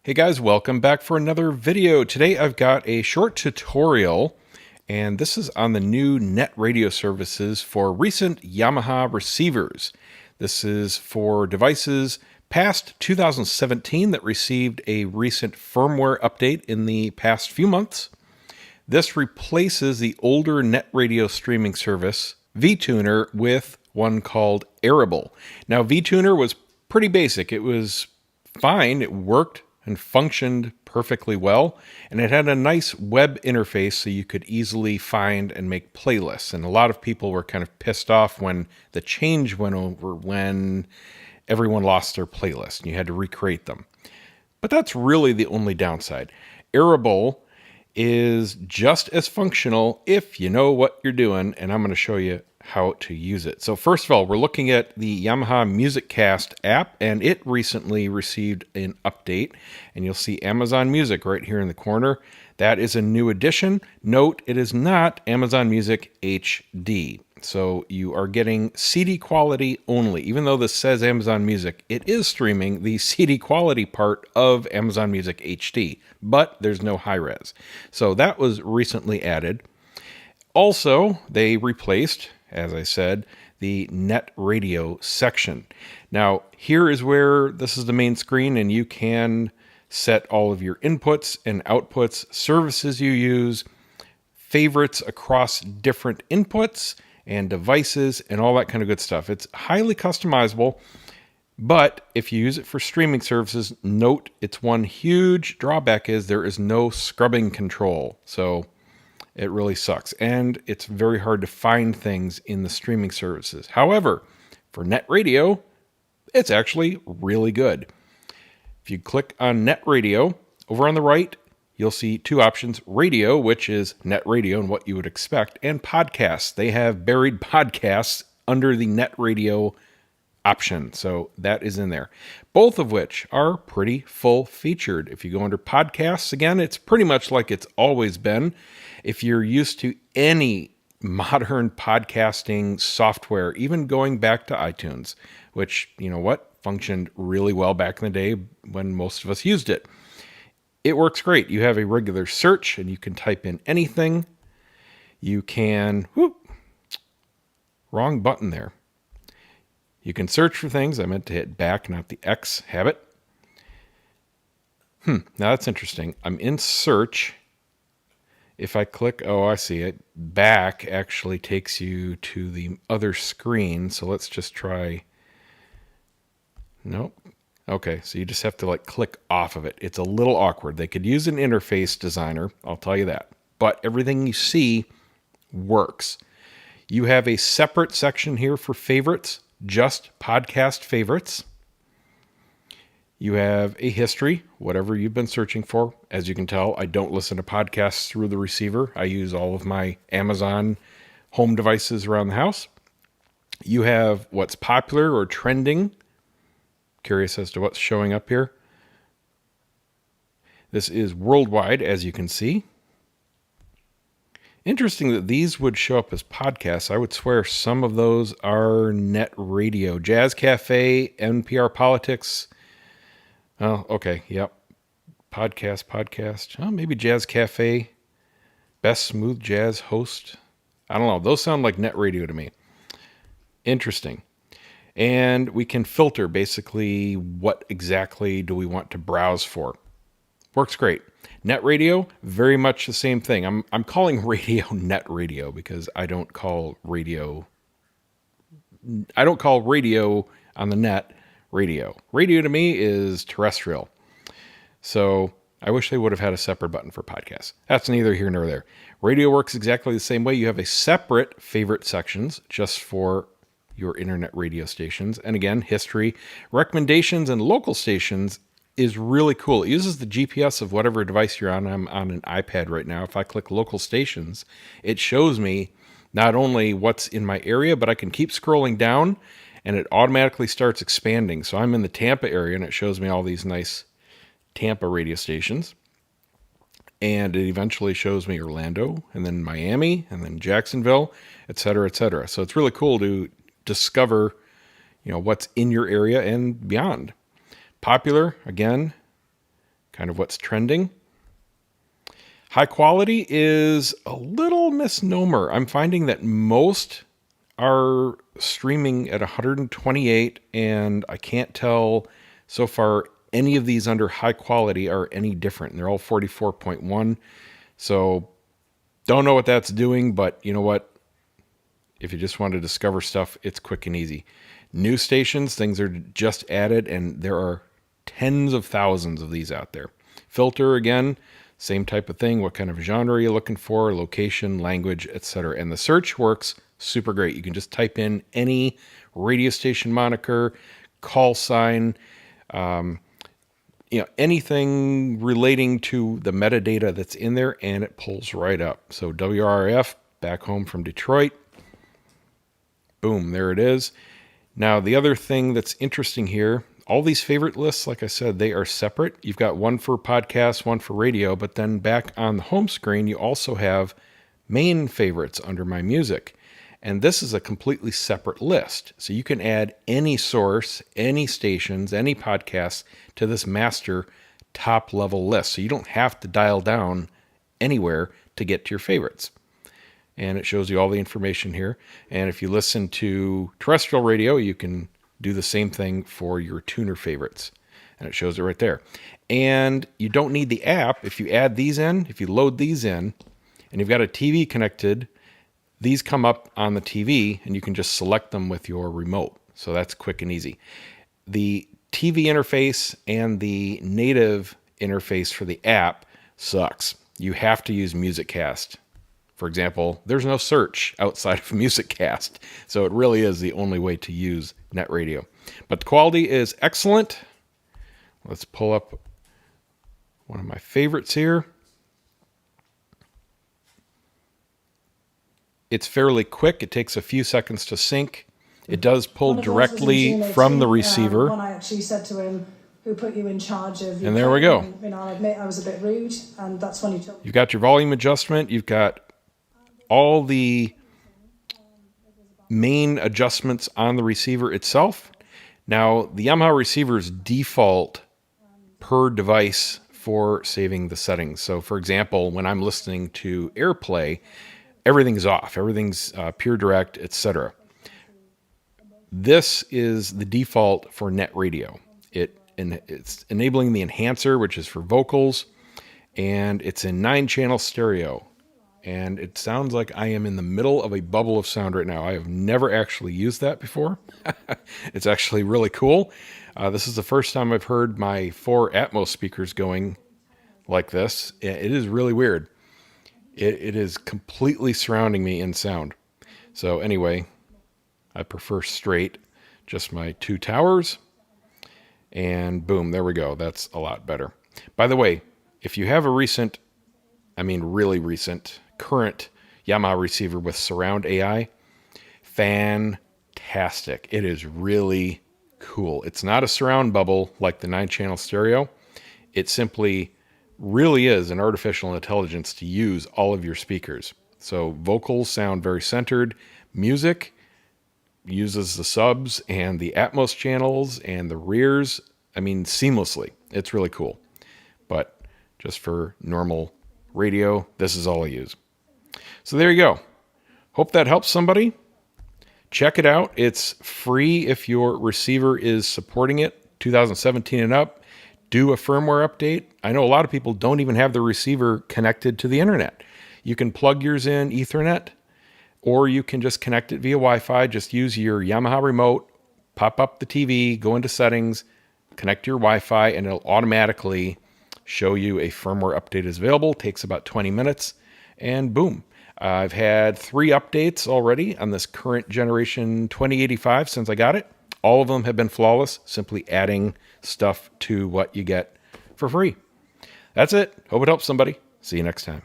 Hey guys, welcome back for another video. Today I've got a short tutorial, and this is on the new net radio services for recent Yamaha receivers. This is for devices past 2017 that received a recent firmware update in the past few months. This replaces the older net radio streaming service, VTuner, with one called Airable. Now, VTuner was pretty basic. It was fine. It worked and functioned perfectly well, and it had a nice web interface so you could easily find and make playlists. And a lot of people were kind of pissed off when the change went over, when everyone lost their playlist and you had to recreate them. But that's really the only downside. Airable is just as functional if you know what you're doing, and I'm going to show you how to use it. So first of all, we're looking at the Yamaha MusicCast app, and it recently received an update, and you'll see Amazon Music right here in the corner. That is a new addition. Note, it is not Amazon Music HD. So you are getting CD quality only. Even though this says Amazon Music, it is streaming the CD quality part of Amazon Music HD, but there's no high res. So that was recently added. Also, they replaced, as I said, the net radio section. Now, here is where this is the main screen, and you can set all of your inputs and outputs, services you use, favorites across different inputs and devices, and all that kind of good stuff. It's highly customizable, but if you use it for streaming services, note its one huge drawback is there is no scrubbing control. So it really sucks, and it's very hard to find things in the streaming services. However, for net radio, it's actually really good. If you click on net radio, over on the right, you'll see two options: radio, which is net radio and what you would expect, and podcasts. They have buried podcasts under the net radio option, so that is in there. Both of which are pretty full featured. If you go under podcasts, again, it's pretty much like it's always been. If you're used to any modern podcasting software, even going back to iTunes, which, you know what, functioned really well back in the day when most of us used it. It works great. You have a regular search, and you can type in anything. You can, wrong button there. You can search for things. I meant to hit back, not the X habit. Now that's interesting. I'm in search. If I click, I see it. Back actually takes you to the other screen. So let's just try. Nope. Okay, so you just have to click off of it. It's a little awkward. They could use an interface designer, I'll tell you that. But everything you see works. You have a separate section here for favorites, just podcast favorites. You have a history, whatever you've been searching for. As you can tell, I don't listen to podcasts through the receiver. I use all of my Amazon home devices around the house. You have what's popular or trending. Curious as to what's showing up here. This is worldwide, as you can see. Interesting that these would show up as podcasts. I would swear some of those are net radio. Jazz Cafe, NPR Politics. Oh, okay, yep. Podcast. Oh, maybe Jazz Cafe. Best smooth jazz host. I don't know. Those sound like net radio to me. Interesting. And we can filter basically what exactly do we want to browse for. Works great. Net radio, very much the same thing. I'm calling radio net radio because I don't call radio on the net radio. Radio to me is terrestrial. So I wish they would have had a separate button for podcasts. That's neither here nor there. Radio works exactly the same way. You have a separate favorite sections just for your internet radio stations. And again, history, recommendations, and local stations is really cool. It uses the GPS of whatever device you're on. I'm on an iPad right now. If I click local stations, it shows me not only what's in my area, but I can keep scrolling down and it automatically starts expanding. So I'm in the Tampa area and it shows me all these nice Tampa radio stations. And it eventually shows me Orlando and then Miami and then Jacksonville, et cetera, et cetera. So it's really cool to discover, what's in your area and beyond. Popular, again, kind of what's trending. High quality is a little misnomer. I'm finding that most are streaming at 128, and I can't tell so far any of these under high quality are any different. They're all 44.1. So don't know what that's doing, but you know what? If you just want to discover stuff, it's quick and easy. New stations, things are just added, and there are tens of thousands of these out there. Filter, again, same type of thing. What kind of genre you're looking for, location, language, etc. And the search works super great. You can just type in any radio station moniker, call sign, anything relating to the metadata that's in there, and it pulls right up. So WRF, back home from Detroit. Boom, there it is. Now, the other thing that's interesting here, all these favorite lists, like I said, they are separate. You've got one for podcasts, one for radio, but then back on the home screen, you also have main favorites under My Music. And this is a completely separate list. So you can add any source, any stations, any podcasts to this master top level list. So you don't have to dial down anywhere to get to your favorites. And it shows you all the information here. And if you listen to terrestrial radio, you can do the same thing for your tuner favorites. And it shows it right there. And you don't need the app. If you add these in, if you load these in, and you've got a TV connected, these come up on the TV, and you can just select them with your remote. So that's quick and easy. The TV interface and the native interface for the app sucks. You have to use MusicCast. For example, there's no search outside of MusicCast, so it really is the only way to use net radio. But the quality is excellent. Let's pull up one of my favorites here. It's fairly quick. It takes a few seconds to sync. It does pull directly from the receiver. One I actually said to him, who put you in charge of... And there we go. I'll admit I was a bit rude, and that's when he told me. You've got your volume adjustment. You've got all the main adjustments on the receiver itself. Now, the Yamaha receivers default per device for saving the settings. So, for example, when I'm listening to AirPlay, everything's off. Everything's pure direct, etc. This is the default for net radio. It's enabling the enhancer, which is for vocals, and it's in 9-channel stereo. And it sounds like I am in the middle of a bubble of sound right now. I have never actually used that before. It's actually really cool. This is the first time I've heard my 4 Atmos speakers going like this. It is really weird. It is completely surrounding me in sound. So anyway, I prefer straight, just my 2 towers. And boom, there we go. That's a lot better. By the way, if you have a really recent, current Yamaha receiver with surround AI, fantastic. It is really cool. It's not a surround bubble like the 9-channel stereo. It simply really is an artificial intelligence to use all of your speakers. So vocals sound very centered. Music uses the subs and the Atmos channels and the rears, seamlessly. It's really cool. But just for normal radio, this is all I use. So there you go. Hope that helps somebody. Check it out. It's free if your receiver is supporting it, 2017 and up. Do a firmware update. I know a lot of people don't even have the receiver connected to the internet. You can plug yours in Ethernet, or you can just connect it via Wi-Fi. Just use your Yamaha remote, pop up the TV, go into settings, connect to your Wi-Fi, and it'll automatically show you a firmware update is available. It takes about 20 minutes, and boom. I've had 3 updates already on this current generation 2085 since I got it. All of them have been flawless, simply adding stuff to what you get for free. That's it. Hope it helps somebody. See you next time.